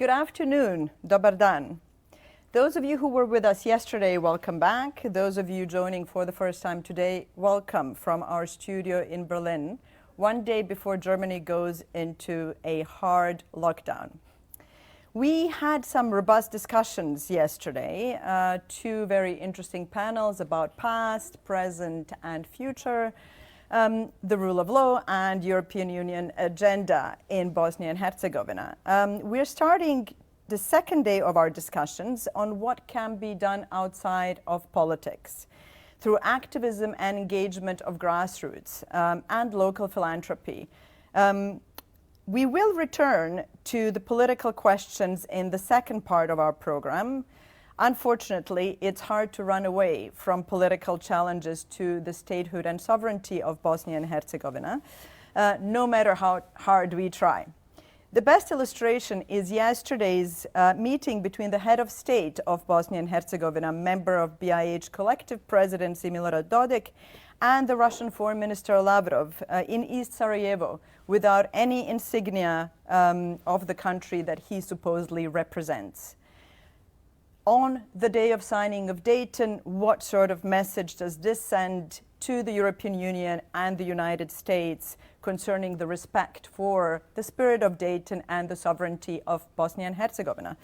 Good afternoon, dobar dan. Those of you who were with us yesterday, welcome back. Those of you joining for the first time today, welcome from our studio in Berlin, one day before Germany goes into a hard lockdown. We had some robust discussions yesterday, two very interesting panels about past, present, and future, the rule of law and European Union agenda in Bosnia and Herzegovina. We're starting the second day of our discussions on what can be done outside of politics through activism and engagement of grassroots and local philanthropy. We will return to the political questions in the second part of our program. Unfortunately, it's hard to run away from political challenges to the statehood and sovereignty of Bosnia and Herzegovina, no matter how hard we try. The best illustration is yesterday's meeting between the head of state of Bosnia and Herzegovina, member of BiH Collective Presidency Milorad Dodik, and the Russian Foreign Minister Lavrov in East Sarajevo without any insignia of the country that he supposedly represents. On the day of signing of Dayton, what sort of message does this send to the European Union and the United States concerning the respect for the spirit of Dayton and the sovereignty of Bosnia and Herzegovina?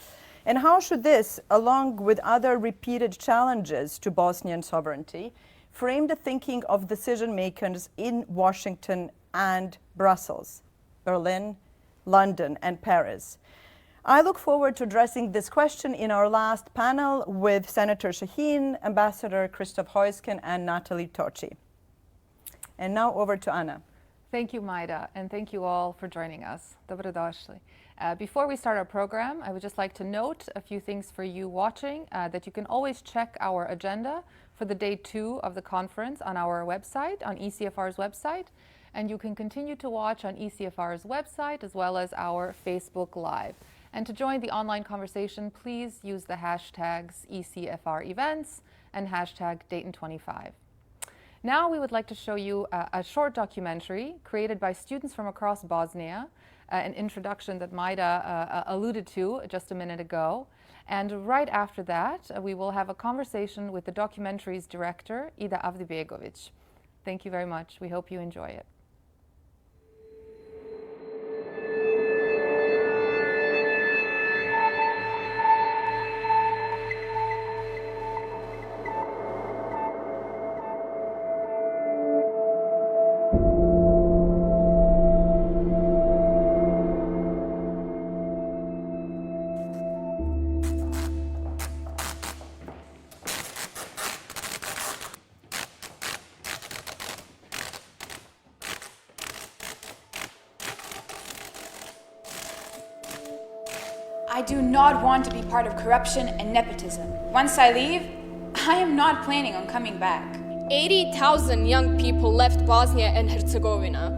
And how should this, along with other repeated challenges to Bosnian sovereignty, frame the thinking of decision makers in Washington and Brussels, Berlin, London, and Paris? I look forward to addressing this question in our last panel with Senator Shaheen, Ambassador Christoph Heusken, and Natalie Tocci. And now over to Anna. Thank you, Maida, and thank you all for joining us. Dobrodošli. Before we start our program, I would just like to note a few things for you watching, that you can always check our agenda for the day 2 of the conference on our website, on ECFR's website, and you can continue to watch on ECFR's website as well as our Facebook Live. And to join the online conversation, please use the hashtags ECFR events and hashtag Dayton25. Now we would like to show you a short documentary created by students from across Bosnia, an introduction that Maida alluded to just a minute ago. And right after that, we will have a conversation with the documentary's director, Ida Avdibegović. Thank you very much. We hope you enjoy it. I do not want to be part of corruption and nepotism. Once I leave, I am not planning on coming back. 80,000 young people left Bosnia and Herzegovina.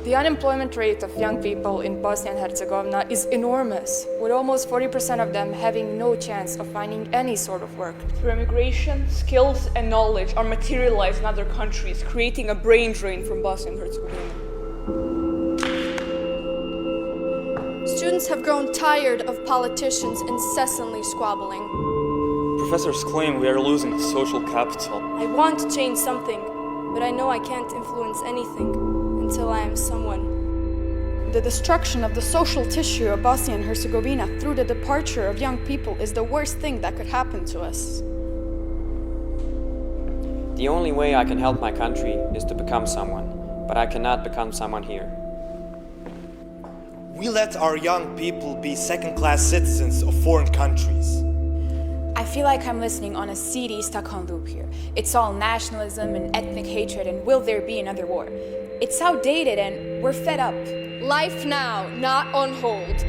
The unemployment rate of young people in Bosnia and Herzegovina is enormous, with almost 40% of them having no chance of finding any sort of work. Through immigration, skills and knowledge are materialized in other countries, creating a brain drain from Bosnia and Herzegovina. Students have grown tired of politicians incessantly squabbling. Professors claim we are losing social capital. I want to change something, but I know I can't influence anything until I am someone. The destruction of the social tissue of Bosnia and Herzegovina through the departure of young people is the worst thing that could happen to us. The only way I can help my country is to become someone, but I cannot become someone here. We let our young people be second-class citizens of foreign countries. I feel like I'm listening on a seedy Stockholm loop here. It's all nationalism and ethnic hatred and will there be another war? It's outdated and we're fed up. Life now, not on hold.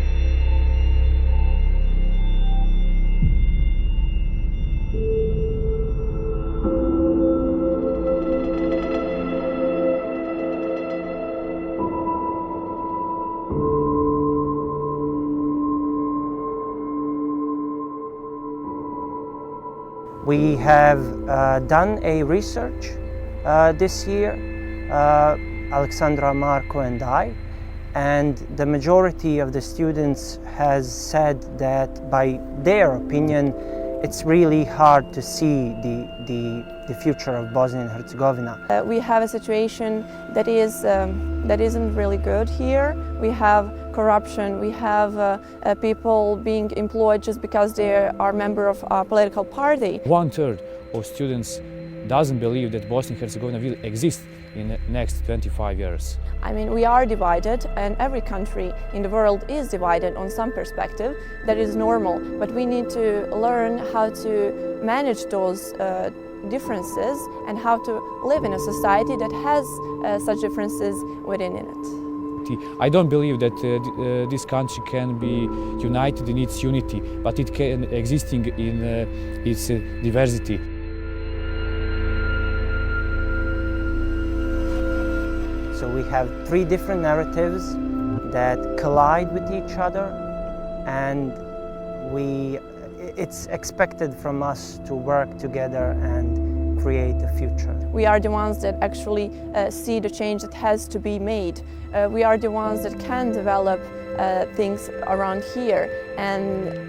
We have done a research this year, Alexandra, Marco and I, and the majority of the students has said that by their opinion it's really hard to see the future of Bosnia and Herzegovina. We have a situation that isn't really good here. We have corruption, we have people being employed just because they are a member of a political party. 1/3 of students doesn't believe that Bosnia and Herzegovina will exist in the next 25 years. I mean, we are divided, and every country in the world is divided on some perspective. That is normal, but we need to learn how to manage those differences and how to live in a society that has such differences within it. I don't believe that this country can be united in its unity, but it can existing in its diversity. So we have three different narratives that collide with each other, and it's expected from us to work together and create a future. We are the ones that actually see the change that has to be made. We are the ones that can develop things around here, and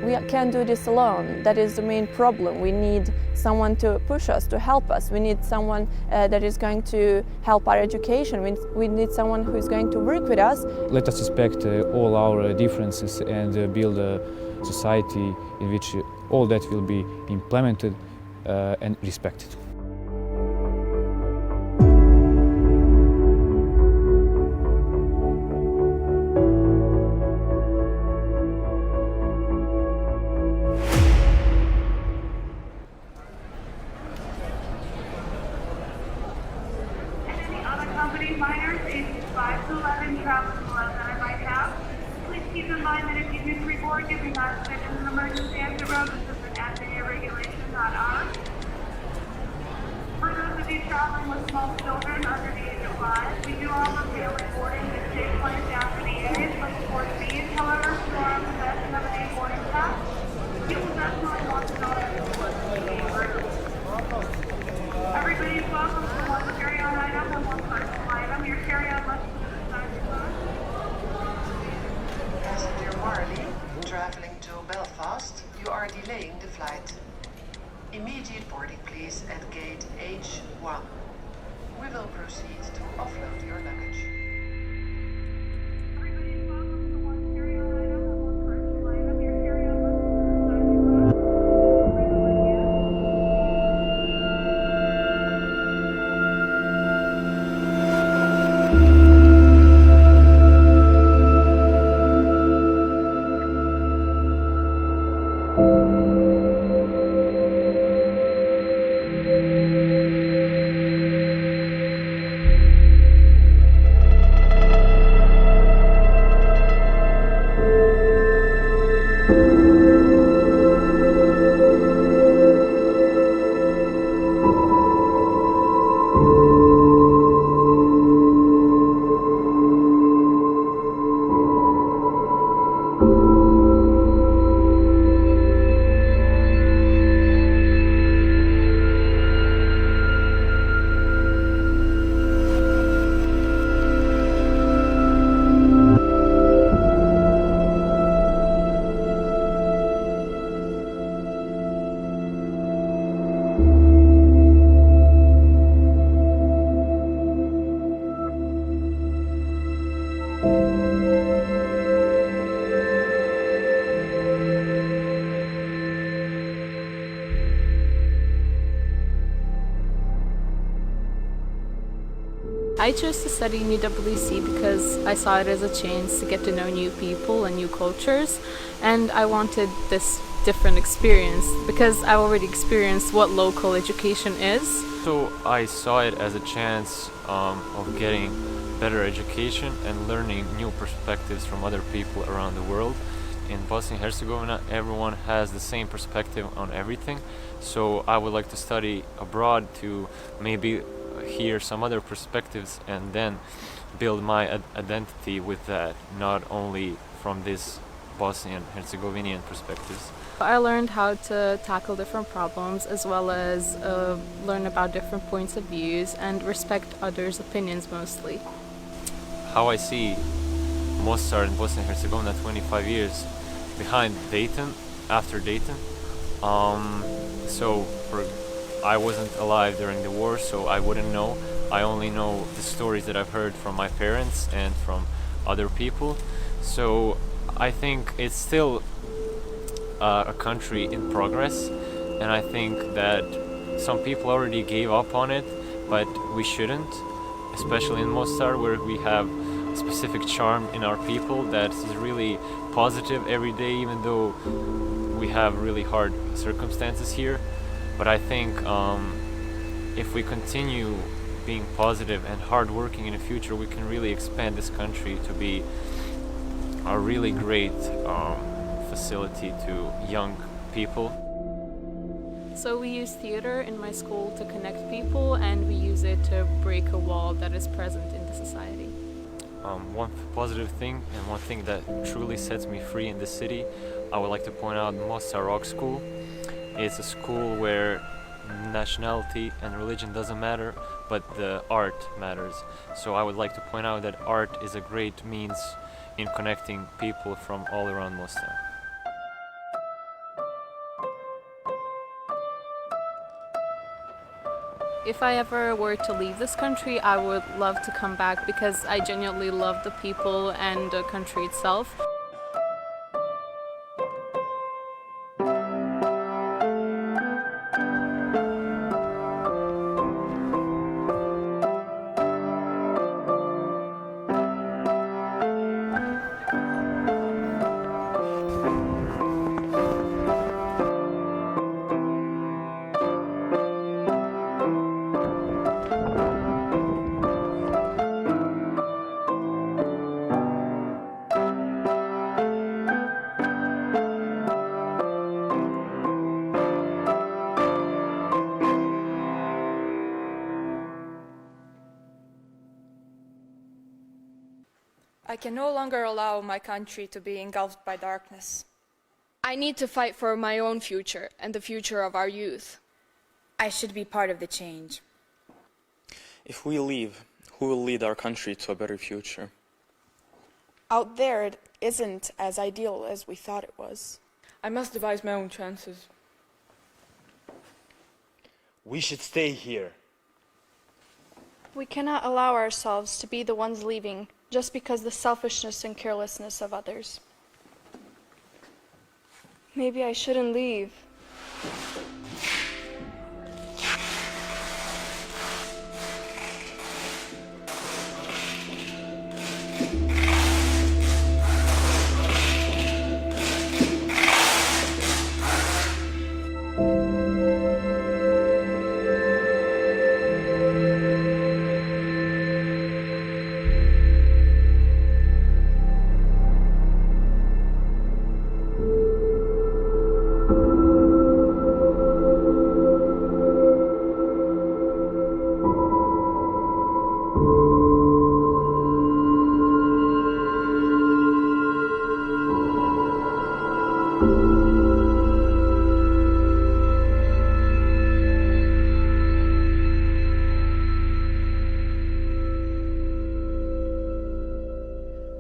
we can't do this alone. That is the main problem. We need someone to push us, to help us. We need someone that is going to help our education. We need someone who is going to work with us. Let us respect all our differences and build a society in which all that will be implemented and respected. Unaccompanied minors ages 5 to 11 traveling below that I might have. Please keep in mind that if you do report giving us an emergency exit road, this is an FAA regulation, not ours. For those of you traveling with small children under the age of 5, we do offer family boarding that takes place after the age of 14. However, if you are in possession of a boarding pass, you will definitely want to know that it's everybody is welcome to one carry-on item and one personal item. Your carry-on must be inside your bus. Passenger Marley, traveling to Belfast, you are delaying the flight. Immediate boarding please at gate H1. We will proceed to offload your luggage. Everybody is welcome to one carry-on item and one personal item. Your carry-on must be inside your bus. I chose to study in UWC because I saw it as a chance to get to know new people and new cultures, and I wanted this different experience because I've already experienced what local education is. So I saw it as a chance of getting better education and learning new perspectives from other people around the world. In Bosnia and Herzegovina, everyone has the same perspective on everything, so I would like to study abroad to maybe hear some other perspectives and then build my identity with that, not only from this Bosnian Herzegovinian perspectives. I learned how to tackle different problems as well as learn about different points of views and respect others' opinions mostly. How I see Mostar in Bosnia and Herzegovina 25 years behind Dayton, after Dayton. I wasn't alive during the war, so I wouldn't know. I only know the stories that I've heard from my parents and from other people. So I think it's still a country in progress, and I think that some people already gave up on it, but we shouldn't, especially in Mostar, where we have a specific charm in our people that is really positive every day, even though we have really hard circumstances here. But I think if we continue being positive and hardworking in the future, we can really expand this country to be a really great facility to young people. So we use theater in my school to connect people, and we use it to break a wall that is present in the society. One positive thing and one thing that truly sets me free in the city, I would like to point out Mostar Rock School. It's a school where nationality and religion doesn't matter, but the art matters. So I would like to point out that art is a great means in connecting people from all around Mostar. If I ever were to leave this country, I would love to come back because I genuinely love the people and the country itself. I can no longer allow my country to be engulfed by darkness. I need to fight for my own future and the future of our youth. I should be part of the change. If we leave, who will lead our country to a better future? Out there, it isn't as ideal as we thought it was. I must devise my own chances. We should stay here. We cannot allow ourselves to be the ones leaving just because the selfishness and carelessness of others. Maybe I shouldn't leave.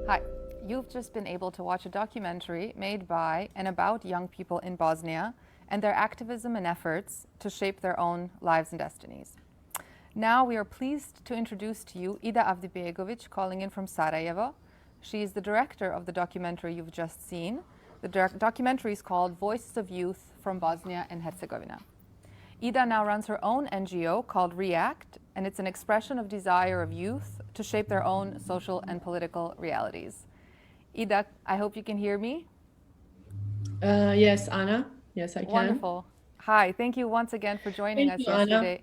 Hi, you've just been able to watch a documentary made by and about young people in Bosnia and their activism and efforts to shape their own lives and destinies. Now we are pleased to introduce to you Ida Avdibegović, calling in from Sarajevo. She is the director of the documentary you've just seen. The documentary is called Voices of Youth from Bosnia and Herzegovina. Ida now runs her own NGO called REACT, and it's an expression of desire of youth to shape their own social and political realities. Ida, I hope you can hear me. Yes, Anna. Yes, I can. Wonderful. Hi, thank you once again for joining us yesterday.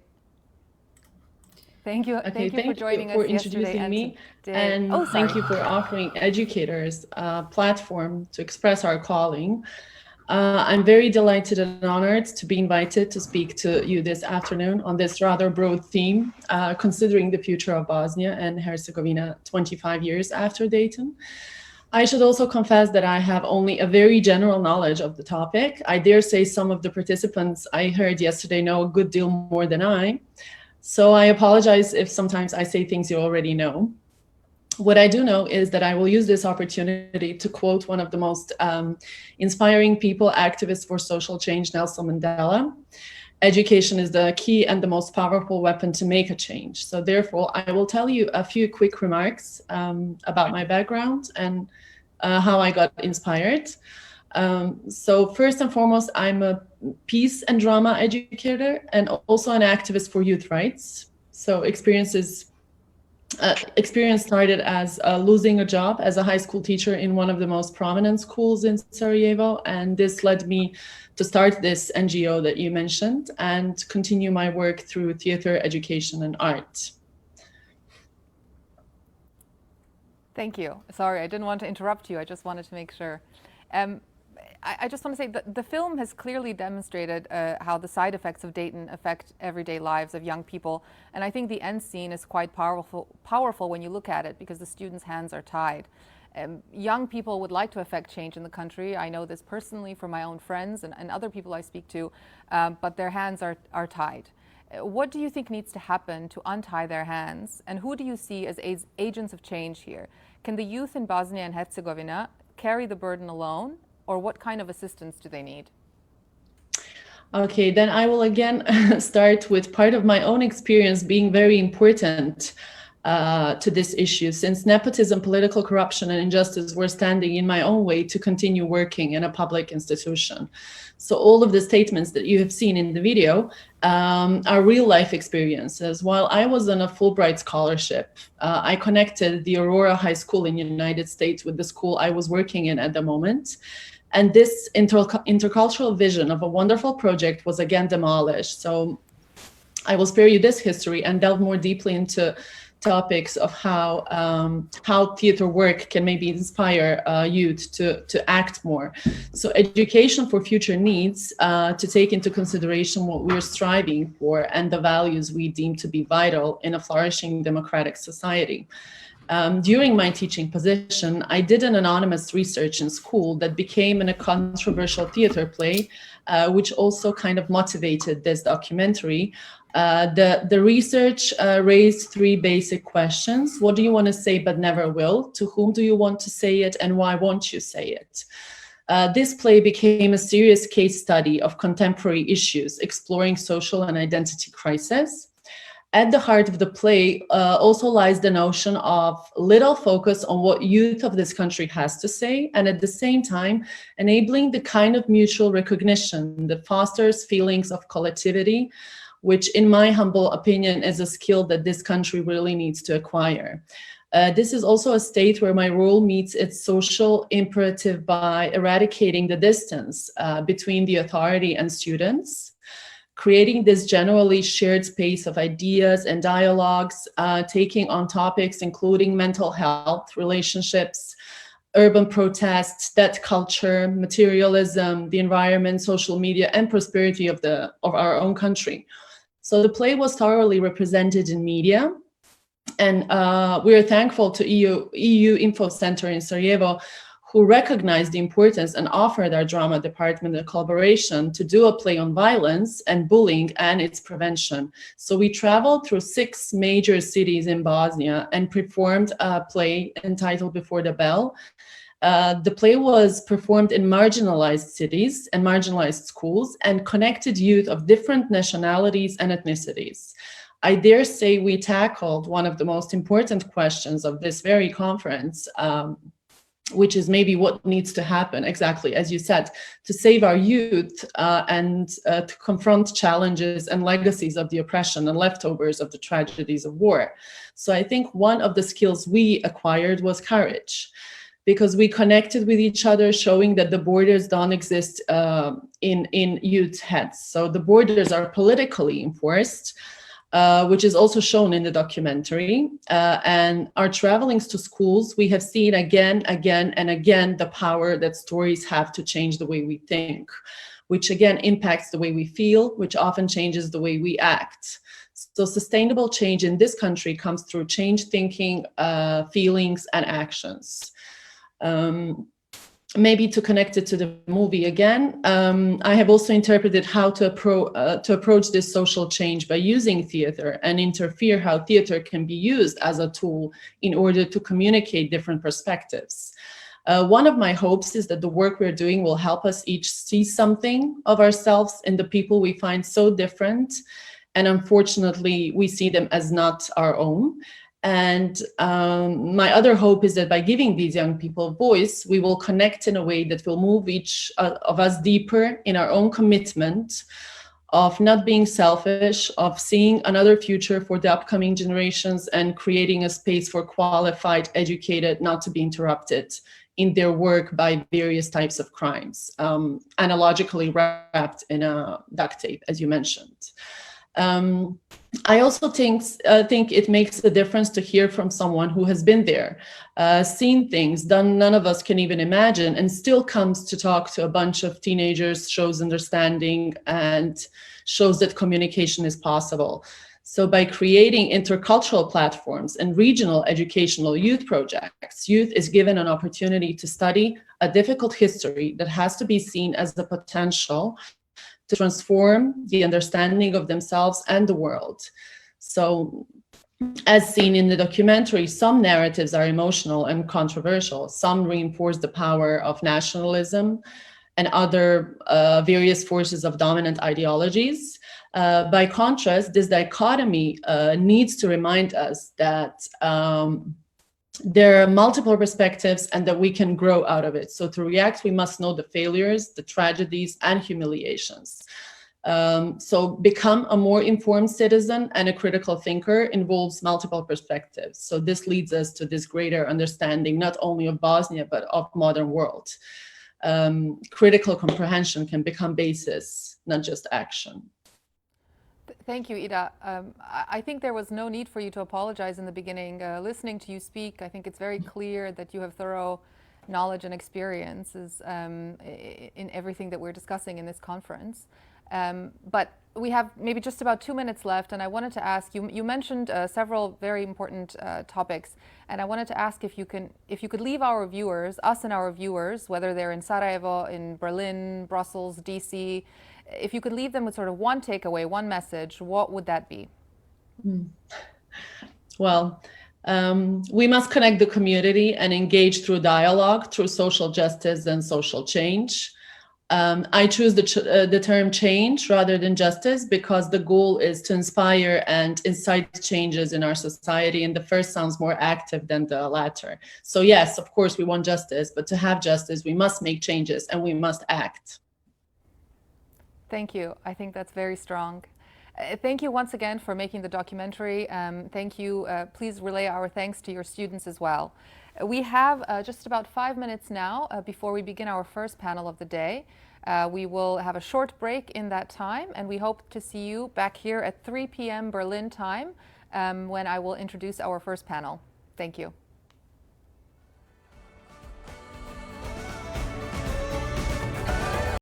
Thank you. Okay, thank you for joining us yesterday introducing me, today. and Oh, sorry. thank you for offering educators a platform to express our calling. I'm very delighted and honored to be invited to speak to you this afternoon on this rather broad theme, considering the future of Bosnia and Herzegovina 25 years after Dayton. I should also confess that I have only a very general knowledge of the topic. I dare say some of the participants I heard yesterday know a good deal more than I. So I apologize if sometimes I say things you already know. What I do know is that I will use this opportunity to quote one of the most inspiring people, activists for social change, Nelson Mandela. Education is the key and the most powerful weapon to make a change. So therefore, I will tell you a few quick remarks about my background and how I got inspired. So first and foremost, I'm a peace and drama educator and also an activist for youth rights. So experience started as losing a job as a high school teacher in one of the most prominent schools in Sarajevo. And this led me to start this NGO that you mentioned and continue my work through theater, education, and art. Thank you. Sorry, I didn't want to interrupt you. I just wanted to make sure. I just want to say that the film has clearly demonstrated how the side effects of Dayton affect everyday lives of young people. And I think the end scene is quite powerful when you look at it, because the students' hands are tied. Young people would like to affect change in the country. I know this personally from my own friends and other people I speak to, but their hands are tied. What do you think needs to happen to untie their hands? And who do you see as agents of change here? Can the youth in Bosnia and Herzegovina carry the burden alone? Or what kind of assistance do they need? Okay, then I will again start with part of my own experience being very important to this issue, since nepotism, political corruption, and injustice were standing in my own way to continue working in a public institution. So all of the statements that you have seen in the video are real life experiences. While I was on a Fulbright scholarship, I connected the Aurora High School in the United States with the school I was working in at the moment. And this intercultural vision of a wonderful project was again demolished. So I will spare you this history and delve more deeply into topics of how theater work can maybe inspire youth to act more. So education for future needs to take into consideration what we're striving for and the values we deem to be vital in a flourishing democratic society. During my teaching position, I did an anonymous research in school that became in a controversial theater play, which also kind of motivated this documentary. The research raised three basic questions. What do you want to say but never will? To whom do you want to say it, and why won't you say it? This play became a serious case study of contemporary issues, exploring social and identity crisis. At the heart of the play also lies the notion of little focus on what youth of this country has to say, and at the same time, enabling the kind of mutual recognition that fosters feelings of collectivity, which in my humble opinion is a skill that this country really needs to acquire. This is also a state where my role meets its social imperative by eradicating the distance between the authority and students, creating this generally shared space of ideas and dialogues, taking on topics including mental health, relationships, urban protests, debt culture, materialism, the environment, social media, and prosperity of our own country. So the play was thoroughly represented in media, and we are thankful to EU Info Center in Sarajevo, who recognized the importance and offered our drama department a collaboration to do a play on violence and bullying and its prevention. So we traveled through 6 major cities in Bosnia and performed a play entitled Before the Bell. The play was performed in marginalized cities and marginalized schools and connected youth of different nationalities and ethnicities. I dare say we tackled one of the most important questions of this very conference, which is maybe what needs to happen, exactly as you said, to save our youth and to confront challenges and legacies of the oppression and leftovers of the tragedies of war. So I think one of the skills we acquired was courage, because we connected with each other, showing that the borders don't exist in youth heads. So the borders are politically enforced, which is also shown in the documentary. And our travelings to schools, we have seen again and again the power that stories have to change the way we think, which again impacts the way we feel, which often changes the way we act. So sustainable change in this country comes through change thinking, feelings, and actions. maybe to connect it to the movie again, I have also interpreted how to approach this social change by using theater and interfere how theater can be used as a tool in order to communicate different perspectives. One of my hopes is that the work we're doing will help us each see something of ourselves in the people we find so different, and unfortunately we see them as not our own. And my other hope is that by giving these young people a voice, we will connect in a way that will move each of us deeper in our own commitment of not being selfish, of seeing another future for the upcoming generations, and creating a space for qualified, educated, not to be interrupted in their work by various types of crimes, analogically wrapped in a duct tape, as you mentioned. I also think it makes a difference to hear from someone who has been there, seen things done none of us can even imagine, and still comes to talk to a bunch of teenagers, shows understanding, and shows that communication is possible. So by creating intercultural platforms and regional educational youth projects, youth is given an opportunity to study a difficult history that has to be seen as the potential to transform the understanding of themselves and the world. So, as seen in the documentary, some narratives are emotional and controversial. Some reinforce the power of nationalism and other various forces of dominant ideologies. By contrast, this dichotomy needs to remind us that there are multiple perspectives and that we can grow out of it. So to react, we must know the failures, the tragedies, and humiliations. So become a more informed citizen and a critical thinker involves multiple perspectives. So this leads us to this greater understanding, not only of Bosnia, but of modern world. Critical comprehension can become basis, not just action. Thank you, Ida. I think there was no need for you to apologize in the beginning. Listening to you speak, I think it's very clear that you have thorough knowledge and experiences in everything that we're discussing in this conference. But we have maybe just about 2 minutes left, and I wanted to ask you, you mentioned several very important topics, and I wanted to ask if you could leave our viewers, us and our viewers, whether they're in Sarajevo, in Berlin, Brussels, DC, if you could leave them with sort of one takeaway, one message, what would that be? Well, we must connect the community and engage through dialogue, through social justice and social change. I choose the term change rather than justice because the goal is to inspire and incite changes in our society, and the first sounds more active than the latter. So yes, of course, we want justice, but to have justice, we must make changes and we must act. Thank you. I think that's very strong. Thank you once again for making the documentary. Thank you. Please relay our thanks to your students as well. We have just about 5 minutes now before we begin our first panel of the day. We will have a short break in that time, and we hope to see you back here at 3 p.m. Berlin time when I will introduce our first panel. Thank you.